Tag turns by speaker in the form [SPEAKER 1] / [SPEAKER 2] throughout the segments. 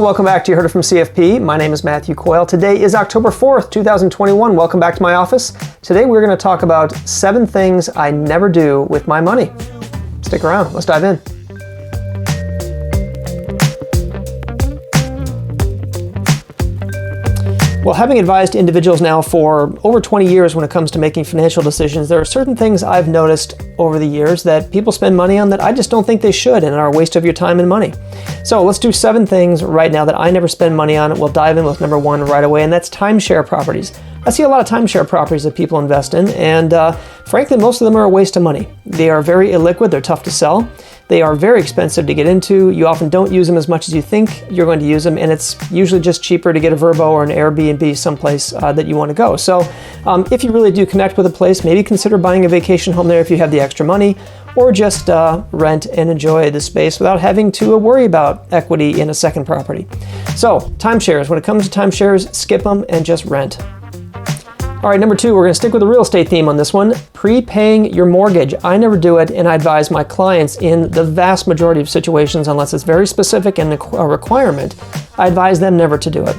[SPEAKER 1] Well, welcome back to You Heard It From CFP. My name is Matthew Coyle. Today is October 4th, 2021. Welcome back to my office. Today we're going to talk about 7 things I never do with my money. Stick around. Let's dive in. Well, having advised individuals now for over 20 years when it comes to making financial decisions, there are certain things I've noticed over the years that people spend money on that I just don't think they should and are a waste of your time and money. So let's do 7 things right now that I never spend money on. We'll dive in with number 1 right away, and that's timeshare properties. I see a lot of timeshare properties that people invest in, and frankly, most of them are a waste of money. They are very illiquid, they're tough to sell. They are very expensive to get into. You often don't use them as much as you think you're going to use them, and it's usually just cheaper to get a Vrbo or an Airbnb someplace that you want to go. So if you really do connect with a place, maybe consider buying a vacation home there if you have the extra money, or just rent and enjoy the space without having to worry about equity in a second property. So timeshares, when it comes to timeshares, skip them and just rent. All right, number 2, we're going to stick with the real estate theme on this one. Prepaying your mortgage. I never do it, and I advise my clients in the vast majority of situations, unless it's very specific and a requirement, I advise them never to do it.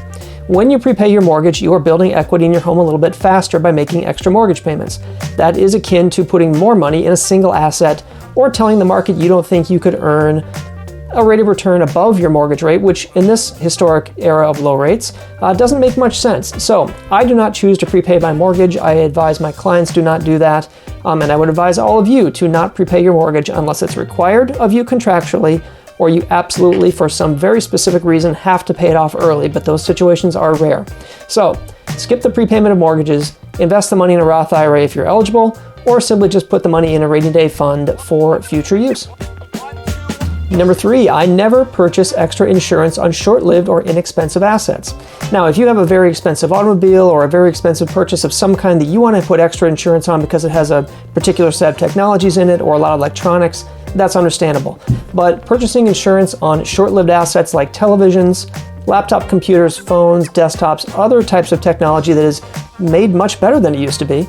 [SPEAKER 1] When you prepay your mortgage, you are building equity in your home a little bit faster by making extra mortgage payments. That is akin to putting more money in a single asset or telling the market you don't think you could earn a rate of return above your mortgage rate, which in this historic era of low rates doesn't make much sense. So I do not choose to prepay my mortgage. I advise my clients do not do that. And I would advise all of you to not prepay your mortgage unless it's required of you contractually, or you absolutely, for some very specific reason, have to pay it off early, but those situations are rare. So skip the prepayment of mortgages, invest the money in a Roth IRA if you're eligible, or simply just put the money in a rainy day fund for future use. Number 3, I never purchase extra insurance on short-lived or inexpensive assets. Now, if you have a very expensive automobile or a very expensive purchase of some kind that you want to put extra insurance on because it has a particular set of technologies in it or a lot of electronics, that's understandable. But purchasing insurance on short-lived assets like televisions, laptop computers, phones, desktops, other types of technology that is made much better than it used to be,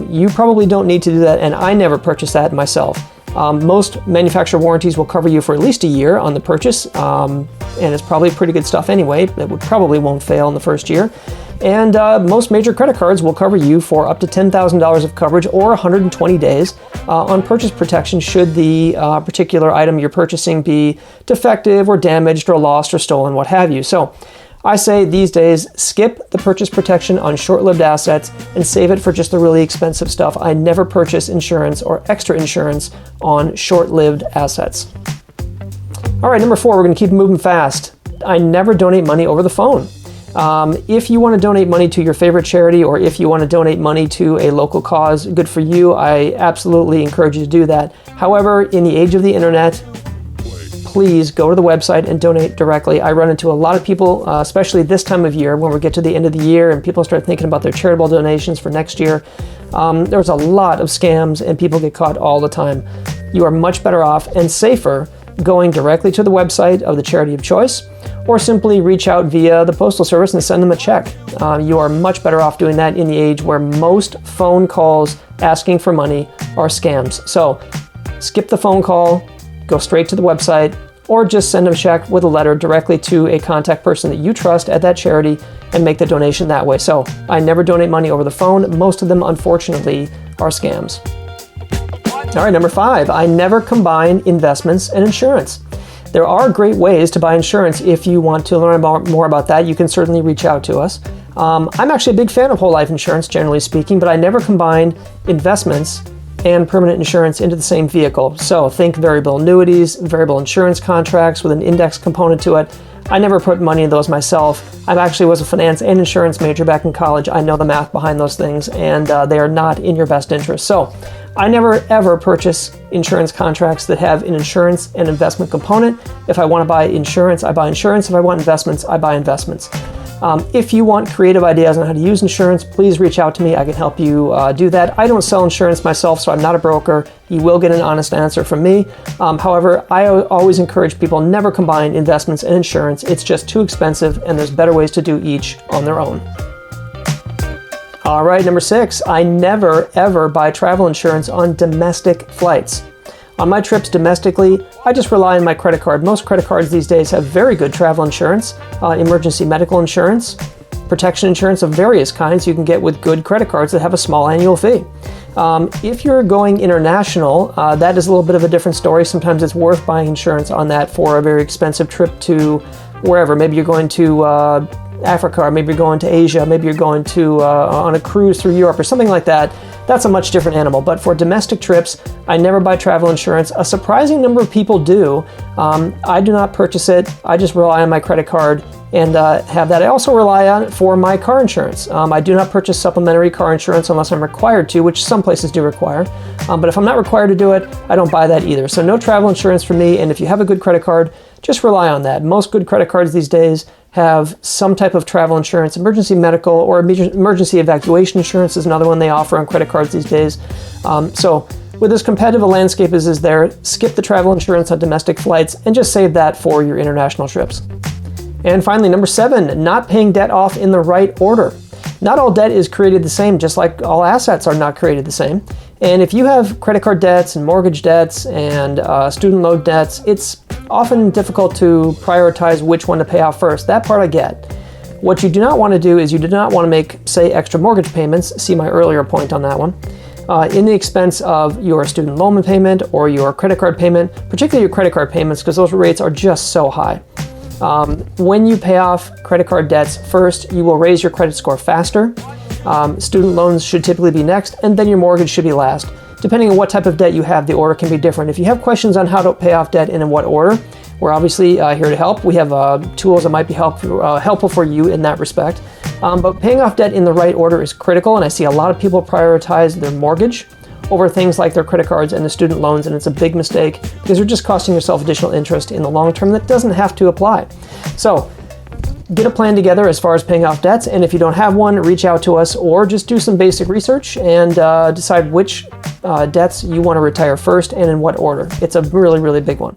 [SPEAKER 1] you probably don't need to do that, and I never purchase that myself. Most manufacturer warranties will cover you for at least a year on the purchase, and it's probably pretty good stuff anyway. It probably won't fail in the first year. And most major credit cards will cover you for up to $10,000 of coverage or 120 days on purchase protection should the particular item you're purchasing be defective or damaged or lost or stolen, what have you. So I say these days, skip the purchase protection on short-lived assets and save it for just the really expensive stuff. I never purchase insurance or extra insurance on short-lived assets. All right, number 4, we're going to keep moving fast. I never donate money over the phone. If you want to donate money to your favorite charity, or if you want to donate money to a local cause, good for you. I absolutely encourage you to do that. However, in the age of the internet, please go to the website and donate directly. I run into a lot of people, especially this time of year when we get to the end of the year and people start thinking about their charitable donations for next year. There's a lot of scams and people get caught all the time. You are much better off and safer going directly to the website of the charity of choice, or simply reach out via the postal service and send them a check. You are much better off doing that in the age where most phone calls asking for money are scams. So skip the phone call, go straight to the website, or just send them a check with a letter directly to a contact person that you trust at that charity and make the donation that way. So I never donate money over the phone. Most of them, unfortunately, are scams. All right, number 5, I never combine investments and insurance. There are great ways to buy insurance. If you want to learn more about that, you can certainly reach out to us. I'm actually a big fan of whole life insurance, generally speaking, but I never combine investments and permanent insurance into the same vehicle. So think variable annuities, variable insurance contracts with an index component to it. I never put money in those myself. I actually was a finance and insurance major back in college. I know the math behind those things, and they are not in your best interest. So I never ever purchase insurance contracts that have an insurance and investment component. If I want to buy insurance, I buy insurance. If I want investments, I buy investments. If you want creative ideas on how to use insurance, please reach out to me. I can help you do that. I don't sell insurance myself, so I'm not a broker. You will get an honest answer from me. However, I always encourage people never combine investments and insurance. It's just too expensive, and there's better ways to do each on their own. All right, number 6, I never ever buy travel insurance on domestic flights. On my trips domestically, I just rely on my credit card. Most credit cards these days have very good travel insurance, emergency medical insurance, protection insurance of various kinds you can get with good credit cards that have a small annual fee. If you're going international, that is a little bit of a different story. Sometimes it's worth buying insurance on that for a very expensive trip to wherever. Maybe you're going to Africa, or maybe you're going to Asia, maybe you're going to on a cruise through Europe or something like that. That's a much different animal. But for domestic trips, I never buy travel insurance. A surprising number of people do. I do not purchase it. I just rely on my credit card and have that. I also rely on it for my car insurance. I do not purchase supplementary car insurance unless I'm required to, which some places do require. But if I'm not required to do it, I don't buy that either. So no travel insurance for me, and if you have a good credit card, just rely on that. Most good credit cards these days have some type of travel insurance. Emergency medical or emergency evacuation insurance is another one they offer on credit cards these days. So with as competitive a landscape as is there, skip the travel insurance on domestic flights and just save that for your international trips. And finally, number 7, not paying debt off in the right order. Not all debt is created the same, just like all assets are not created the same. And if you have credit card debts and mortgage debts and student loan debts, it's often difficult to prioritize which one to pay off first. That part I get. What you do not want to do is you do not want to make, say, extra mortgage payments, see my earlier point on that one, in the expense of your student loan payment or your credit card payment, particularly your credit card payments, because those rates are just so high. When you pay off credit card debts first, you will raise your credit score faster. Student loans should typically be next, and then your mortgage should be last. Depending on what type of debt you have, the order can be different. If you have questions on how to pay off debt and in what order, we're obviously here to help. We have tools that might be helpful for you in that respect. But paying off debt in the right order is critical, and I see a lot of people prioritize their mortgage over things like their credit cards and the student loans, and it's a big mistake because you're just costing yourself additional interest in the long term that doesn't have to apply. So get a plan together as far as paying off debts, and if you don't have one, reach out to us or just do some basic research and decide which debts you want to retire first and in what order. It's a really, really big one.